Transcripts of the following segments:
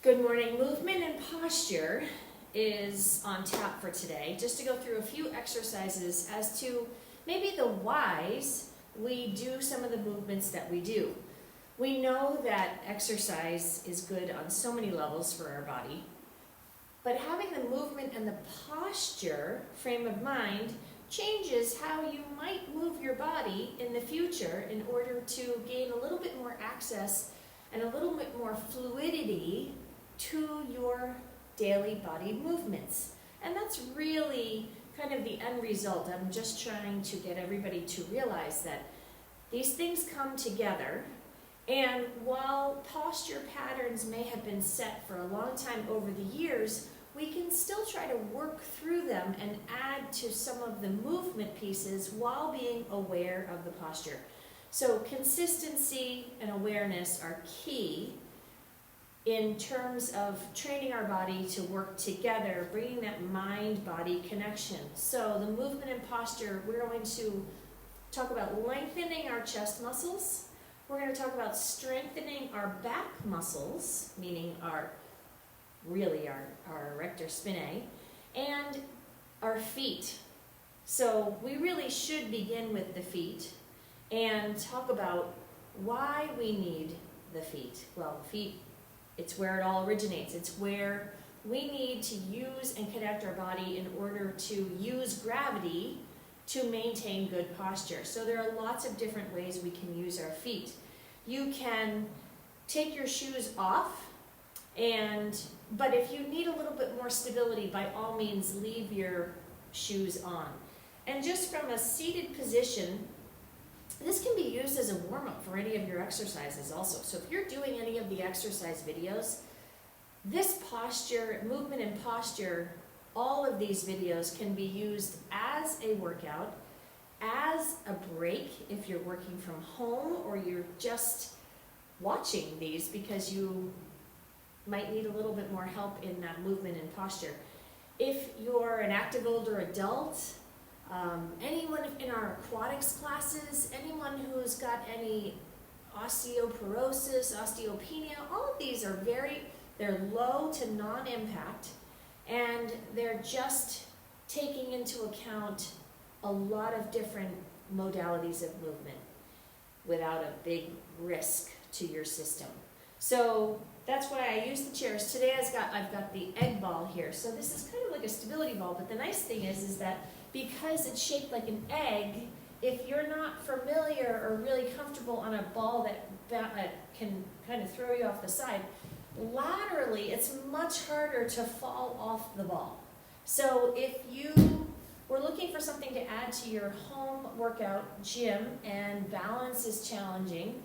Good morning. Movement and posture is on tap for today, just to go through a few exercises as to maybe the whys we do some of the movements that we do. We know that exercise is good on so many levels for our body, but having the movement and the posture frame of mind changes how you might move your body in the future in order to gain a little bit more access and a little bit more fluidity to your daily body movements. And that's really kind of the end result. I'm just trying to get everybody to realize that these things come together, and while posture patterns may have been set for a long time over the years, we can still try to work through them and add to some of the movement pieces while being aware of the posture. So consistency and awareness are key in terms of training our body to work together, bringing that mind-body connection. So the movement and posture, we're going to talk about lengthening our chest muscles. We're going to talk about strengthening our back muscles, meaning our erector spinae, and our feet. So we really should begin with the feet and talk about why we need the feet. Well, the feet, it's where it all originates. It's where we need to use and connect our body in order to use gravity to maintain good posture. So there are lots of different ways we can use our feet. You can take your shoes off, but if you need a little bit more stability, by all means leave your shoes on. And just from a seated position, this can be used as a warm-up for any of your exercises also. So if you're doing any of the exercise videos, this posture, movement and posture, all of these videos can be used as a workout, as a break if you're working from home or you're just watching these because you might need a little bit more help in that movement and posture. If you're an active older adult, anyone in our aquatics classes, anyone who's got any osteoporosis, osteopenia, all of these are they're low to non-impact, and they're just taking into account a lot of different modalities of movement without a big risk to your system. So that's why I use the chairs. Today I've got the egg ball here. So this is kind of like a stability ball, but the nice thing is that because it's shaped like an egg, if you're not familiar or really comfortable on a ball that can kind of throw you off the side, laterally it's much harder to fall off the ball. So if you were looking for something to add to your home workout gym and balance is challenging,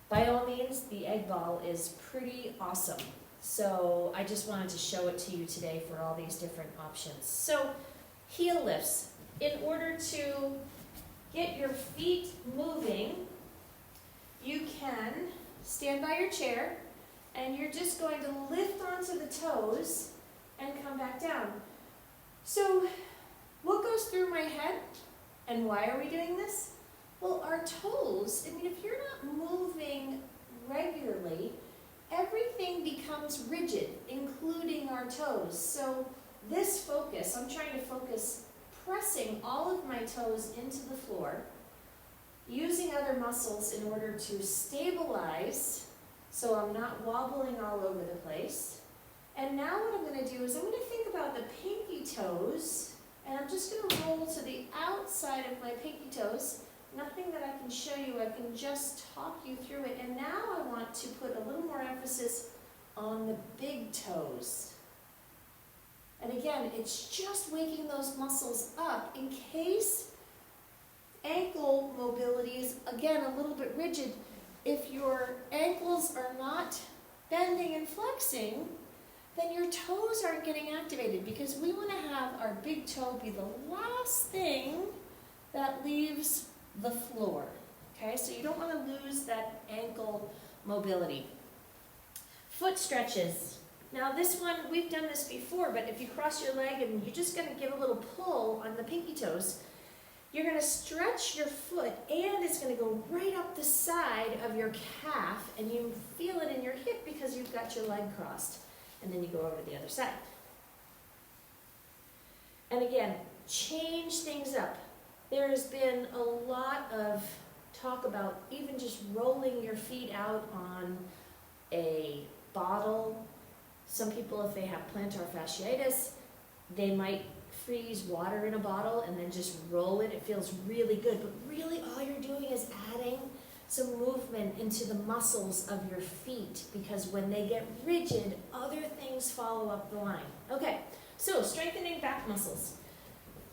by all means, the egg ball is pretty awesome. So I just wanted to show it to you today for all these different options. So heel lifts. In order to get your feet moving, you can stand by your chair and you're just going to lift onto the toes and come back down. So what goes through my head and why are we doing this? Well, our toes, if you're not moving regularly, everything becomes rigid, including our toes. So this focus, I'm trying to focus pressing all of my toes into the floor, using other muscles in order to stabilize so I'm not wobbling all over the place. And now what I'm going to do is I'm going to think about the pinky toes, and I'm just going to roll to the outside of my pinky toes. Nothing that I can show you, I can just talk you through it. And now I want to put a little more emphasis on the big toes. And again, it's just waking those muscles up in case ankle mobility is, again, a little bit rigid. If your ankles are not bending and flexing, then your toes aren't getting activated, because we want to have our big toe be the last thing that leaves the floor. Okay, so you don't want to lose that ankle mobility. Foot stretches. Now this one, we've done this before, but if you cross your leg and you're just going to give a little pull on the pinky toes, you're going to stretch your foot and it's going to go right up the side of your calf, and you feel it in your hip because you you've got your leg crossed. And then you go over to the other side. And again, change things up. There has been a lot of talk about even just rolling your feet out on a bottle. Some people, if they have plantar fasciitis, they might freeze water in a bottle and then just roll it. It feels really good, but really all you're doing is adding some movement into the muscles of your feet, because when they get rigid, other things follow up the line. Okay, so strengthening back muscles.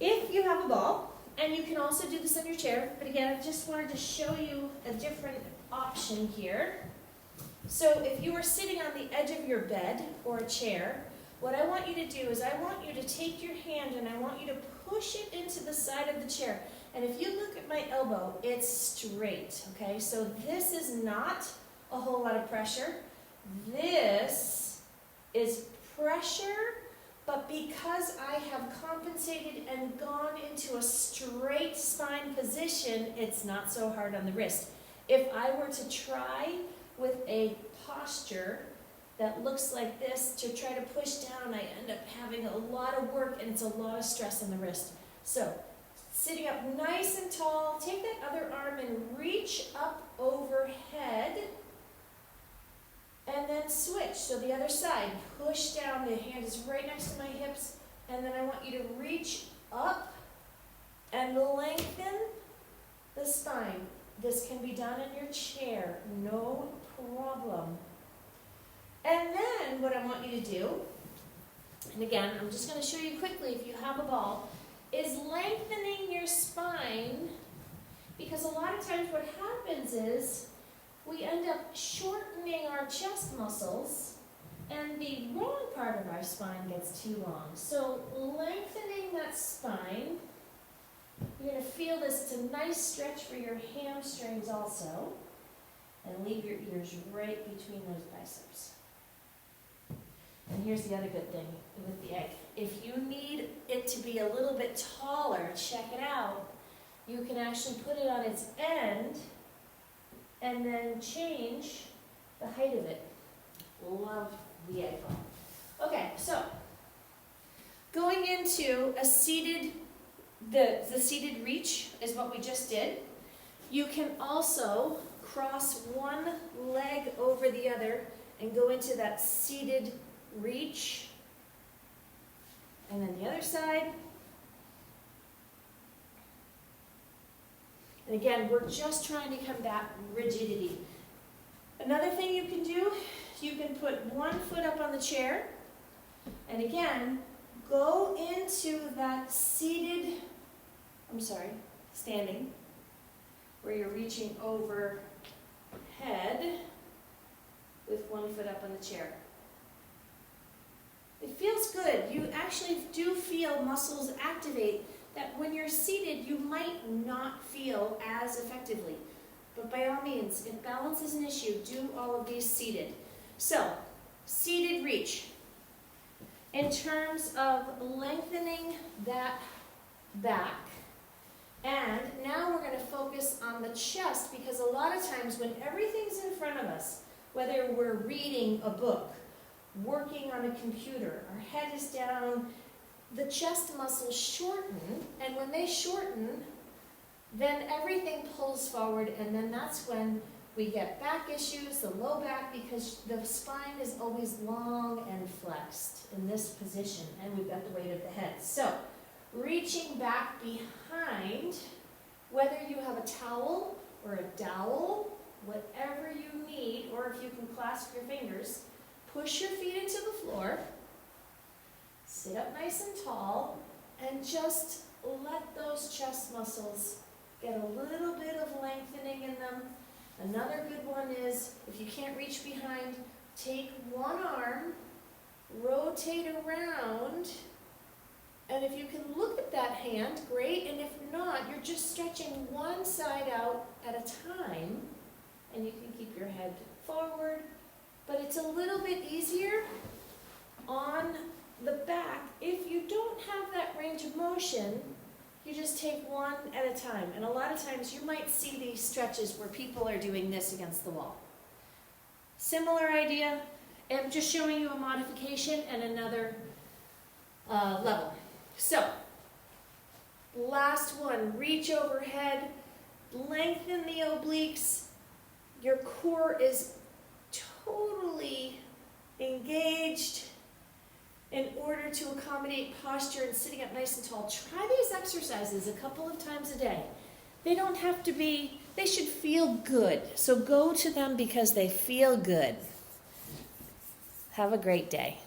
If you have a ball, and you can also do this on your chair, but again, I just wanted to show you a different option here. So if you were sitting on the edge of your bed or a chair, what I want you to do is I want you to take your hand and I want you to push it into the side of the chair. And if you look at my elbow, it's straight, okay? So this is not a whole lot of pressure. This is pressure, but because I have compensated and gone into a straight spine position, it's not so hard on the wrist. If I were to try with a posture that looks like this to try to push down, I end up having a lot of work and it's a lot of stress on the wrist. So, sitting up nice and tall, take that other arm and reach up overhead, and then switch. So the other side, push down, the hand is right next to my hips, and then I want you to reach up and lengthen the spine. This can be done in your chair, no problem. And then what I want you to do, and again, I'm just going to show you quickly if you have a ball, is lengthening your spine, because a lot of times what happens is we end up shortening our chest muscles and the wrong part of our spine gets too long. So lengthening that spine, you're going to feel this, it's a nice stretch for your hamstrings also, and leave your ears right between those biceps. And here's the other good thing with the egg. If you need it to be a little bit taller, check it out. You can actually put it on its end and then change the height of it. Love the egg ball. Okay, so going into a seated, the seated reach is what we just did. You can also cross one leg over the other and go into that seated reach, and then the other side. And again, we're just trying to combat rigidity. Another thing you can do, you can put one foot up on the chair, and again, go into that standing, where you're reaching overhead with one foot up on the chair. It feels good. You actually do feel muscles activate that when you're seated, you might not feel as effectively. But by all means, if balance is an issue, do all of these seated. So, seated reach. In terms of lengthening that back, and now we're going to focus on the chest, because a lot of times when everything's in front of us, whether we're reading a book, working on a computer, our head is down, the chest muscles shorten, and when they shorten, then everything pulls forward, and then that's when we get back issues, the low back, because the spine is always long and flexed in this position, and we've got the weight of the head. So, reaching back behind, whether you have a towel or a dowel, whatever you need, or if you can clasp your fingers, push your feet into the floor, sit up nice and tall, and just let those chest muscles get a little bit of lengthening in them. Another good one is, if you can't reach behind, take one arm, rotate around, and if you can look at that hand, great, and if not, you're just stretching one side out at a time, and you can keep your head forward, but it's a little bit easier on the back. If you don't have that range of motion, you just take one at a time. And a lot of times you might see these stretches where people are doing this against the wall. Similar idea, am just showing you a modification and another level. So, last one, reach overhead, lengthen the obliques. Your core is totally engaged in order to accommodate posture and sitting up nice and tall. Try these exercises a couple of times a day. They don't have to be, they should feel good. So go to them because they feel good. Have a great day.